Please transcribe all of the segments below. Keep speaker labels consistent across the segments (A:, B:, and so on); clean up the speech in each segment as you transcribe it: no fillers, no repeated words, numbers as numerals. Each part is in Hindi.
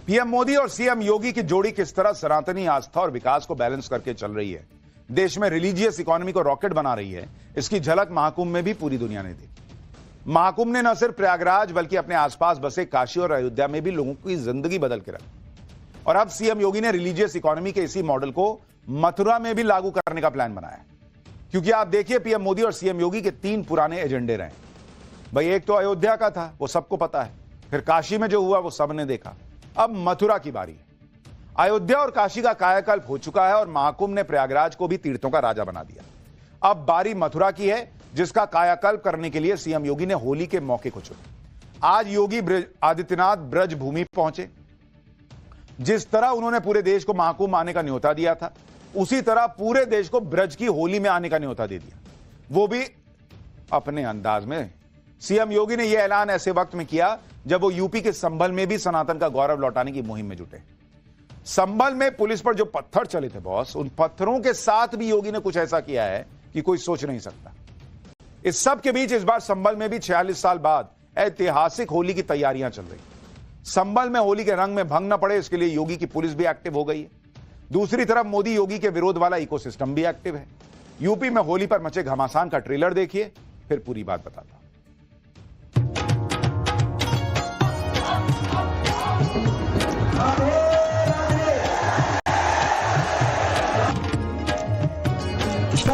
A: पीएम मोदी और सीएम योगी की जोड़ी किस तरह सनातनी आस्था और विकास को बैलेंस करके चल रही है, देश में रिलीजियस इकोनॉमी को रॉकेट बना रही है, इसकी झलक महाकुंभ में भी पूरी दुनिया ने देखी। महाकुंभ ने न सिर्फ प्रयागराज बल्कि अपने आसपास बसे काशी और अयोध्या में भी लोगों की जिंदगी बदल के रखी। और अब सीएम योगी ने रिलीजियस इकोनॉमी के इसी मॉडल को मथुरा में भी लागू करने का प्लान बनाया है। क्योंकि आप देखिए, पीएम मोदी और सीएम योगी के 3 पुराने एजेंडे रहे। भाई, एक तो अयोध्या का था, वो सबको पता है। फिर काशी में जो हुआ वो सबने देखा। अब मथुरा की बारी है। अयोध्या और काशी का कायाकल्प हो चुका है और महाकुंभ ने प्रयागराज को भी तीर्थों का राजा बना दिया। अब बारी मथुरा की है, जिसका कायाकल्प करने के लिए सीएम योगी ने होली के मौके को चुना। आज योगी आदित्यनाथ ब्रज भूमि पहुंचे। जिस तरह उन्होंने पूरे देश को महाकुंभ आने का न्योता दिया था, उसी तरह पूरे देश को ब्रज की होली में आने का न्योता दे दिया, वो भी अपने अंदाज में। सीएम योगी ने यह ऐलान ऐसे वक्त में किया जब वो यूपी के संभल में भी सनातन का गौरव लौटाने की मुहिम में जुटे। संभल में पुलिस पर जो पत्थर चले थे बॉस, उन पत्थरों के साथ भी योगी ने कुछ ऐसा किया है कि कोई सोच नहीं सकता। इस सब के बीच इस बार संभल में भी 46 साल बाद ऐतिहासिक होली की तैयारियां चल रही। संभल में होली के रंग में भंग न पड़े, इसके लिए योगी की पुलिस भी एक्टिव हो गई है। दूसरी तरफ मोदी योगी के विरोध वाला इकोसिस्टम भी एक्टिव है। यूपी में होली पर मचे घमासान का ट्रेलर देखिए, फिर पूरी बात बताता हूं।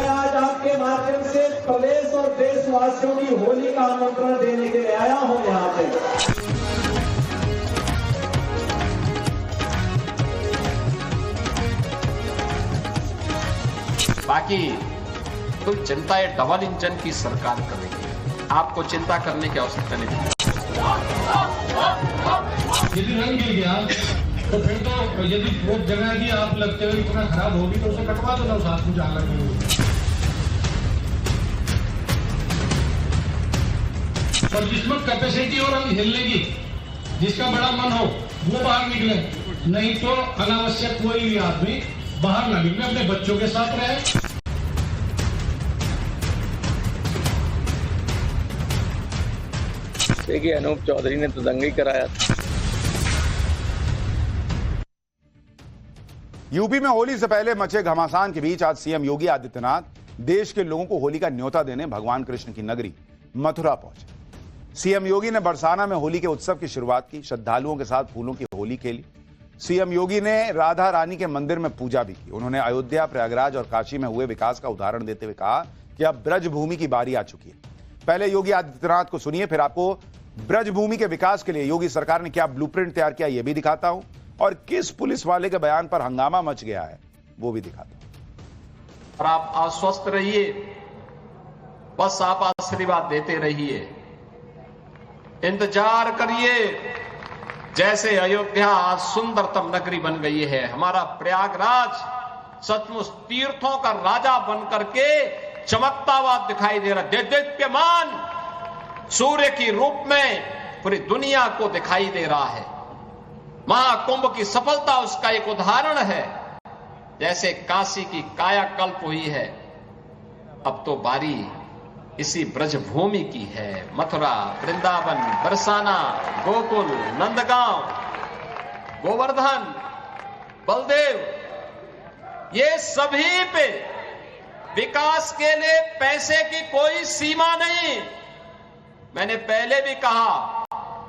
B: आज आपके माध्यम से प्रदेश और देशवासियों की होली का आमंत्रण देने के लिए आया हूं यहां पे।
C: बाकी कोई चिंता ये डबल इंजन की सरकार कर रही है, आपको चिंता करने की आवश्यकता नहीं।
D: यदि रंग गिर गया तो फिर तो यदि वो जगह भी आप लगते हो इतना खराब होगी तो उसे कटवा दो ना, उस हाथ को जहां लगे। और जिसमें कैपेसिटी और हम हिलने की, जिसका बड़ा मन हो वो बाहर निकले, नहीं तो अनावश्यक कोई भी आदमी बाहर ना निकले, अपने बच्चों के साथ रहे।
E: देखिए, अनूप चौधरी ने तो दंगा ही कराया।
A: यूपी में होली से पहले मचे घमासान के बीच आज सीएम योगी आदित्यनाथ देश के लोगों को होली का न्योता देने भगवान कृष्ण की नगरी मथुरा पहुंचे। सीएम योगी ने बरसाना में होली के उत्सव की शुरुआत की, श्रद्धालुओं के साथ फूलों की होली खेली। सीएम योगी ने राधा रानी के मंदिर में पूजा भी की। उन्होंने अयोध्या, प्रयागराज और काशी में हुए विकास का उदाहरण देते हुए कहा कि अब ब्रजभूमि की बारी आ चुकी है। पहले योगी आदित्यनाथ को सुनिए, फिर आपको ब्रजभूमि के विकास के लिए योगी सरकार ने क्या ब्लूप्रिंट तैयार किया यह भी दिखाता हूं, और किस पुलिस वाले के बयान पर हंगामा मच गया है वो भी दिखाता हूं।
C: और आप आश्वस्त रहिए, बस आप आशीर्वाद देते रहिए, इंतजार करिए। जैसे अयोध्या आज सुंदरतम नगरी बन गई है, हमारा प्रयागराज सचमुच तीर्थों का राजा बनकर के चमकता हुआ दिखाई दे रहा, देदीप्यमान सूर्य की रूप में पूरी दुनिया को दिखाई दे रहा है। महाकुंभ की सफलता उसका एक उदाहरण है। जैसे काशी की कायाकल्प हुई है, अब तो बारी इसी ब्रजभूमि की है। मथुरा, वृंदावन, बरसाना, गोकुल, नंदगांव, गोवर्धन, बलदेव, ये सभी पे विकास के लिए पैसे की कोई सीमा नहीं। मैंने पहले भी कहा,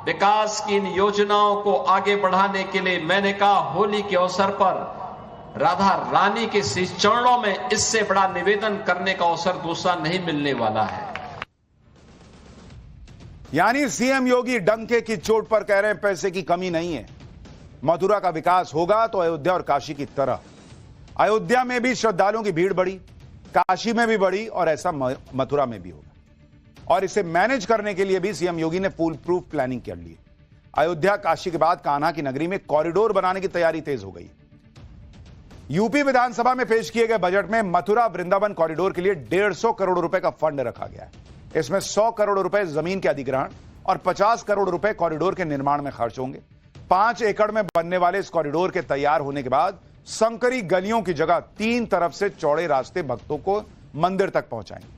C: विकास की इन योजनाओं को आगे बढ़ाने के लिए मैंने कहा होली के अवसर पर राधा रानी के चरणों में इससे बड़ा निवेदन करने का अवसर दूसरा नहीं मिलने वाला है।
A: यानी सीएम योगी डंके की चोट पर कह रहे हैं पैसे की कमी नहीं है। मथुरा का विकास होगा तो अयोध्या और काशी की तरह। अयोध्या में भी श्रद्धालुओं की भीड़ बढ़ी, काशी में भी बढ़ी और ऐसा मथुरा में भी होगा। और इसे मैनेज करने के लिए भी सीएम योगी ने फुल प्रूफ प्लानिंग कर ली। अयोध्या, काशी के बाद कान्हा की नगरी में कॉरिडोर बनाने की तैयारी तेज हो गई। यूपी विधानसभा में पेश किए गए बजट में मथुरा वृंदावन कॉरिडोर के लिए 150 करोड़ रुपए का फंड रखा गया है। इसमें 100 करोड़ रुपए जमीन के अधिग्रहण और 50 करोड़ रुपए कॉरिडोर के निर्माण में खर्च होंगे। 5 एकड़ में बनने वाले इस कॉरिडोर के तैयार होने के बाद संकरी गलियों की जगह 3 तरफ से चौड़े रास्ते भक्तों को मंदिर तक पहुंचाएंगे।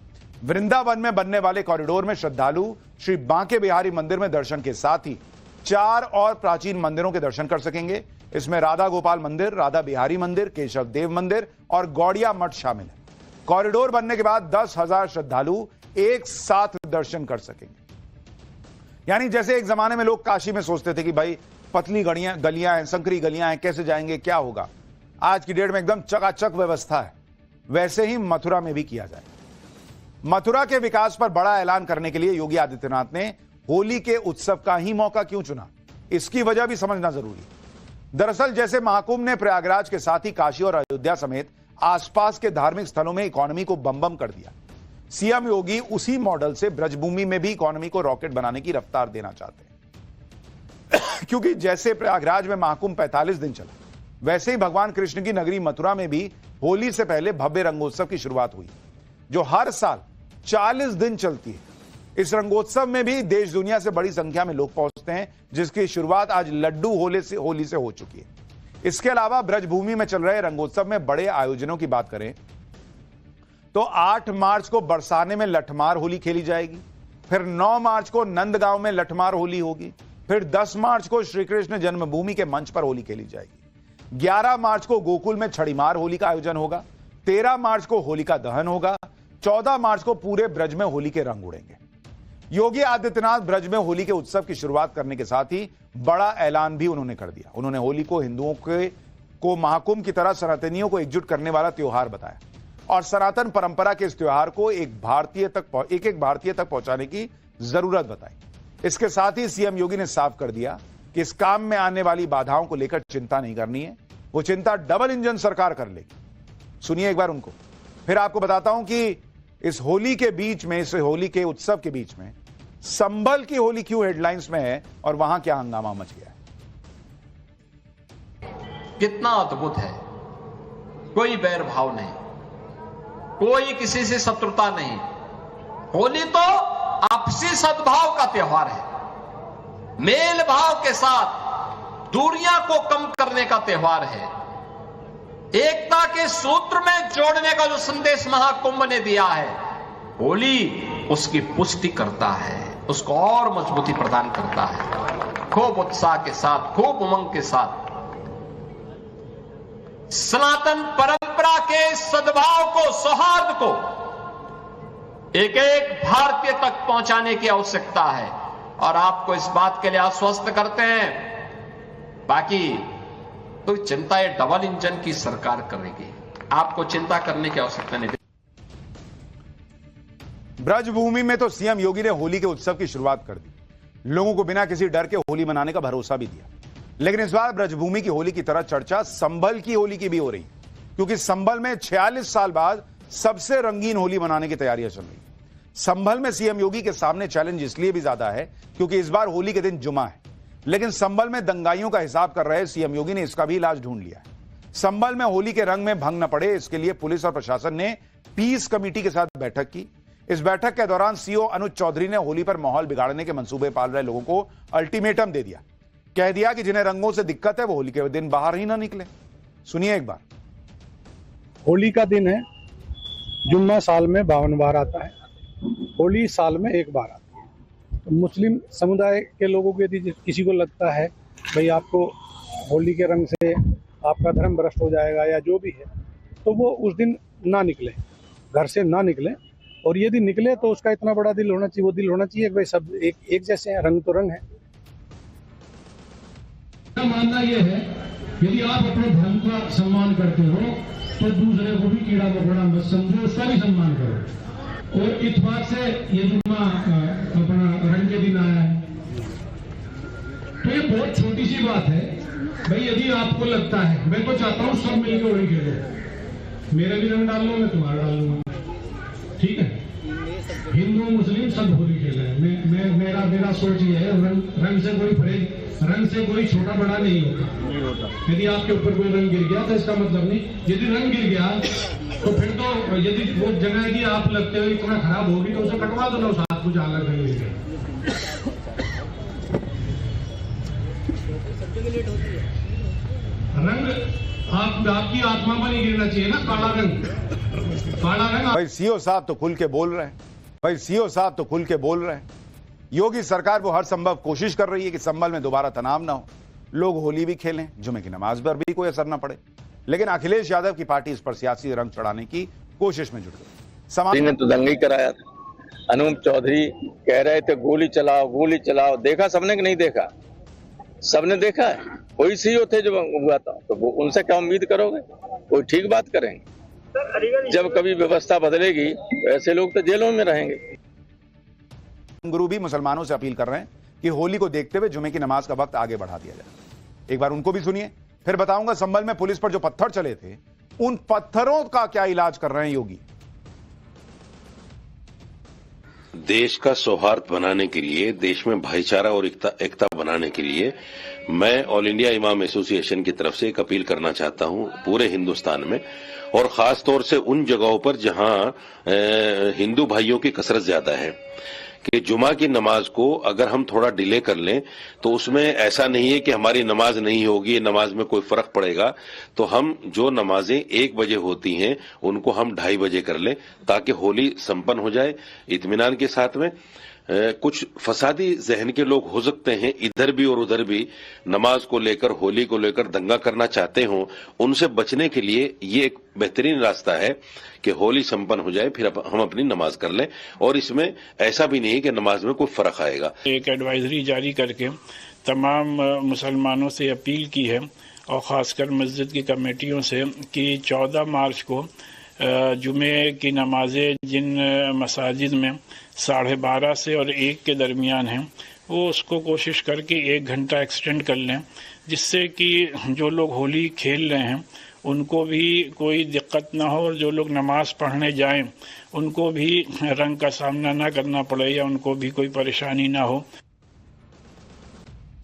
A: वृंदावन में बनने वाले कॉरिडोर में श्रद्धालु श्री बांके बिहारी मंदिर में दर्शन के साथ ही 4 और प्राचीन मंदिरों के दर्शन कर सकेंगे। इसमें राधा गोपाल मंदिर, राधा बिहारी मंदिर, केशव देव मंदिर और गौड़िया मठ शामिल है। कॉरिडोर बनने के बाद 10,000 श्रद्धालु एक साथ दर्शन कर सकेंगे। यानी जैसे एक जमाने में लोग काशी में सोचते थे कि भाई पतली गलियां हैं, संकरी गलियां हैं, कैसे जाएंगे, क्या होगा। आज की डेट में एकदम चकाचक व्यवस्था है। वैसे ही मथुरा में भी किया जाए। मथुरा के विकास पर बड़ा ऐलान करने के लिए योगी आदित्यनाथ ने होली के उत्सव का ही मौका क्यों चुना, इसकी वजह भी समझना जरूरी है। दरअसल जैसे महाकुंभ ने प्रयागराज के साथ ही काशी और अयोध्या समेत आसपास के धार्मिक स्थलों में इकोनॉमी को बम कर दिया, सीएम योगी उसी मॉडल से ब्रजभूमि में भी इकोनॉमी को रॉकेट बनाने की रफ्तार देना चाहते हैं। क्योंकि जैसे प्रयागराज में महाकुंभ 45 दिन चला, वैसे ही भगवान कृष्ण की नगरी मथुरा में भी होली से पहले भव्य रंगोत्सव की शुरुआत हुई, जो हर साल 40 दिन चलती है। इस रंगोत्सव में भी देश दुनिया से बड़ी संख्या में लोग पहुंचते हैं, जिसकी शुरुआत आज लड्डू होली से हो चुकी है। इसके अलावा ब्रजभूमि में चल रहे रंगोत्सव में बड़े आयोजनों की बात करें तो 8 मार्च को बरसाने में लठमार होली खेली जाएगी, फिर 9 मार्च को नंदगांव में लठमार होली होगी, फिर 10 मार्च को श्री कृष्ण जन्मभूमि के मंच पर होली खेली जाएगी, 11 मार्च को गोकुल में छड़ीमार होली का आयोजन होगा, 13 मार्च को होलिका दहन होगा, 14 मार्च को पूरे ब्रज में होली के रंग उड़ेंगे। योगी आदित्यनाथ ब्रज में होली के उत्सव की शुरुआत करने के साथ ही बड़ा ऐलान भी उन्होंने कर दिया। उन्होंने होली को हिंदुओं को महाकुंभ की तरह सनातनियों को एकजुट करने वाला त्योहार बताया और सनातन परंपरा के इस त्योहार को एक एक भारतीय तक पहुंचाने की जरूरत बताई। इसके साथ ही सीएम योगी ने साफ कर दिया कि इस काम में आने वाली बाधाओं को लेकर चिंता नहीं करनी है, वो चिंता डबल इंजन सरकार कर लेगी। सुनिए एक बार उनको, फिर आपको बताता हूं कि इस होली के बीच में, इस होली के उत्सव के बीच में संभल की होली क्यों हेडलाइंस में है और वहां क्या हंगामा मच गया है।
C: कितना अद्भुत है, कोई बैर भाव नहीं, कोई किसी से शत्रुता नहीं। होली तो आपसी सद्भाव का त्योहार है, मेल भाव के साथ दूरियां को कम करने का त्योहार है, एकता के सूत्र में जोड़ने का जो संदेश महाकुंभ ने दिया है, होली उसकी पुष्टि करता है, उसको और मजबूती प्रदान करता है। खूब उत्साह के साथ, खूब उमंग के साथ सनातन परंपरा के सद्भाव को, सौहार्द को एक एक भारतीय तक पहुंचाने की आवश्यकता है और आपको इस बात के लिए आश्वस्त करते हैं। बाकी तो चिंता ये डबल इंजन की सरकार करेगी, आपको चिंता करने की आवश्यकता नहीं।
A: ब्रजभूमि में तो सीएम योगी ने होली के उत्सव की शुरुआत कर दी, लोगों को बिना किसी डर के होली मनाने का भरोसा भी दिया। लेकिन इस बार ब्रजभूमि की होली की तरह चर्चा संभल की होली की भी हो रही, क्योंकि संभल में 46 साल बाद सबसे रंगीन होली मनाने की तैयारियां चल रही। संभल में सीएम योगी के सामने चैलेंज इसलिए भी ज्यादा है क्योंकि इस बार होली के दिन जुमा है, लेकिन संभल में दंगाइयों का हिसाब कर रहे सीएम योगी ने इसका भी इलाज ढूंढ लिया है। संभल में होली के रंग में भंग न पड़े, इसके लिए पुलिस और प्रशासन ने पीस कमेटी के साथ बैठक की। इस बैठक के दौरान सीओ अनुज चौधरी ने होली पर माहौल बिगाड़ने के मंसूबे पाल रहे लोगों को अल्टीमेटम दे दिया, कह दिया कि जिन्हें रंगों से दिक्कत है वो होली के दिन बाहर ही ना निकले। सुनिए एक बार।
F: होली का दिन है, जुम्मा साल में 52 बार आता है, होली साल में एक बार आती है। तो मुस्लिम समुदाय के लोगों को यदि किसी को लगता है भाई आपको होली के रंग से आपका धर्म भ्रष्ट हो जाएगा या जो भी है, तो वो उस दिन ना निकले, घर से ना निकले। और यदि निकले तो उसका इतना बड़ा दिल होना चाहिए, वो दिल होना चाहिए कि भाई सब एक जैसे हैं, रंग तो रंग है।
D: मानना यह है यदि आप अपने धर्म का सम्मान करते हो तो दूसरे को भी कीड़ा मकोड़ा मत समझो, उसका भी सम्मान करो। और इतफाक से ये जुम्मा अपना रंग के दिन आया है, तो ये बहुत छोटी सी बात है भाई। यदि आपको लगता है, मैं तो चाहता हूँ सब मिलकर होली खेलो, मेरे भी रंग डाल लो, मैं तुम्हारा डाल लूंगा, ठीक है। हिंदू मुस्लिम सब होली खेल रहे हैं। मेरा सोच ये है, रंग से कोई परहेज, रंग से कोई छोटा बड़ा नहीं होता। यदि आपके ऊपर कोई रंग गिर गया तो इसका मतलब नहीं, यदि रंग गिर गया तो फिर तो यदि वो जगह की आप लगते हो इतना खराब होगी तो उसे कटवा दो ना, उस हाथ को जाकर रंग गिर गया। रंग आपकी आत्मा पर नहीं गिरना चाहिए ना, काला रंग।
A: भाई सीओ साहब तो खुल के बोल रहे हैं, भाई सीओ साहब तो खुल के बोल रहे हैं। योगी सरकार वो हर संभव कोशिश कर रही है कि संभल में दोबारा तनाव ना हो, लोग होली भी खेलें, जुमे की नमाज पर भी कोई असर ना पड़े। लेकिन अखिलेश यादव की पार्टी इस पर सियासी रंग चढ़ाने की कोशिश में जुट गई।
E: समाज ने तो दंगा ही कराया था। अनूप चौधरी कह रहे थे गोली चलाओ, देखा सबने कि नहीं देखा? सबने देखा है। वही सीईओ थे जो हुआ था, तो वो उनसे क्या उम्मीद करोगे? कोई ठीक बात करेंगे? जब कभी व्यवस्था बदलेगी तो ऐसे लोग तो जेलों में रहेंगे।
A: गुरु भी मुसलमानों से अपील कर रहे हैं कि होली को देखते हुए जुमे की नमाज का वक्त आगे बढ़ा दिया जाए। एक बार उनको भी सुनिए, फिर बताऊंगा संभल में पुलिस पर जो पत्थर चले थे उन पत्थरों का क्या इलाज कर रहे हैं योगी।
G: देश का सौहार्द बनाने के लिए, देश में भाईचारा और एकता बनाने के लिए मैं ऑल इंडिया इमाम एसोसिएशन की तरफ से एक अपील करना चाहता हूं पूरे हिंदुस्तान में, और खास तौर से उन जगहों पर जहां हिंदू भाइयों की कसरत ज्यादा है, कि जुमा की नमाज को अगर हम थोड़ा डिले कर लें तो उसमें ऐसा नहीं है कि हमारी नमाज नहीं होगी, नमाज में कोई फर्क पड़ेगा। तो हम जो नमाजें 1 बजे होती हैं उनको हम 2:30 बजे कर लें, ताकि होली संपन्न हो जाए इत्मीनान के साथ में। कुछ फसादी जहन के लोग हो सकते हैं इधर भी और उधर भी नमाज को लेकर, होली को लेकर दंगा करना चाहते हो, उनसे बचने के लिए ये एक बेहतरीन रास्ता है कि होली संपन्न हो जाए, फिर हम अपनी नमाज कर लें। और इसमें ऐसा भी नहीं है कि नमाज में कोई फर्क आएगा।
H: एक एडवाइजरी जारी करके तमाम मुसलमानों से अपील की है, और ख़ासकर मस्जिद की कमेटियों से, कि 14 मार्च को जुमे की नमाजें जिन मसाजिद में 12:30 से और 1 के दरमियान हैं, वो उसको कोशिश करके 1 घंटा एक्सटेंड कर लें, जिससे कि जो लोग होली खेल रहे हैं उनको भी कोई दिक्कत ना हो, और जो लोग नमाज पढ़ने जाएं उनको भी रंग का सामना ना करना पड़े या उनको भी कोई परेशानी ना हो।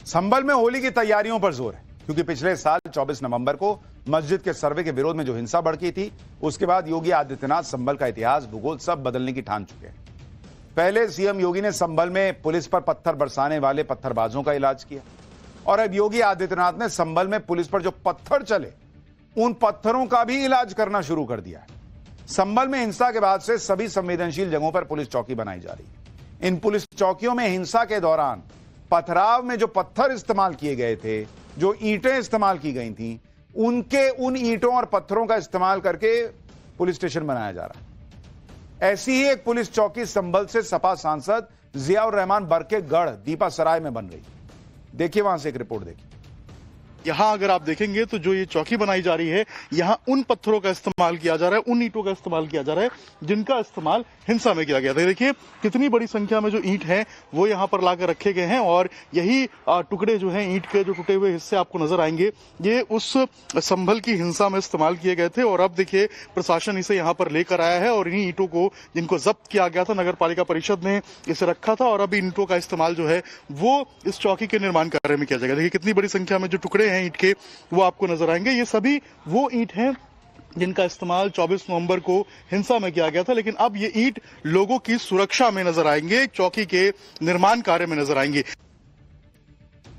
A: संभल में होली की तैयारियों पर जोर है, क्योंकि पिछले साल 24 नवंबर को मस्जिद के सर्वे के विरोध में जो हिंसा भड़की थी, उसके बाद योगी आदित्यनाथ संभल का इतिहास, भूगोल सब बदलने की ठान चुके हैं। पहले सीएम योगी ने संभल में पुलिस पर पत्थर बरसाने वाले पत्थरबाजों का इलाज किया, और अब योगी आदित्यनाथ ने संभल में पुलिस पर जो पत्थर चले उन पत्थरों का भी इलाज करना शुरू कर दिया है। संभल में हिंसा के बाद से सभी संवेदनशील जगहों पर पुलिस चौकी बनाई जा रही है। इन पुलिस चौकियों में हिंसा के दौरान पथराव में जो पत्थर इस्तेमाल किए गए थे, जो ईंटें इस्तेमाल की गई थी, उन ईंटों और पत्थरों का इस्तेमाल करके पुलिस स्टेशन बनाया जा रहा है। ऐसी ही एक पुलिस चौकी संभल से सपा सांसद जियाउर रहमान बरकेगढ़ दीपा सराय में बन रही। देखिए वहां से एक रिपोर्ट देखिए।
I: यहाँ अगर आप देखेंगे तो जो ये चौकी बनाई जा रही है, यहाँ उन पत्थरों का इस्तेमाल किया जा रहा है, उन ईंटों का इस्तेमाल किया जा रहा है जिनका इस्तेमाल हिंसा में किया गया था। देखिए कितनी बड़ी संख्या में जो ईंट हैं वो यहाँ पर लाकर रखे गए हैं, और यही टुकड़े जो हैं ईंट के, जो टूटे हुए हिस्से आपको नजर आएंगे, ये उस संभल की हिंसा में इस्तेमाल किए गए थे। और अब देखिए प्रशासन इसे यहाँ पर लेकर आया है, और इन्हीं ईंटों को, जिनको जब्त किया गया था, नगर पालिका परिषद ने इसे रखा था, और अब इन ईंटों का इस्तेमाल जो है वो इस चौकी के निर्माण कार्य में किया जाएगा। देखिए कितनी बड़ी संख्या में जो टुकड़े हैं ईंट के वो आपको नजर आएंगे। ये सभी वो ईंट हैं जिनका इस्तेमाल 24 नवंबर को हिंसा में किया गया था, लेकिन अब ये ईंट लोगों की सुरक्षा में नजर आएंगे, चौकी के निर्माण कार्य में नजर आएंगे।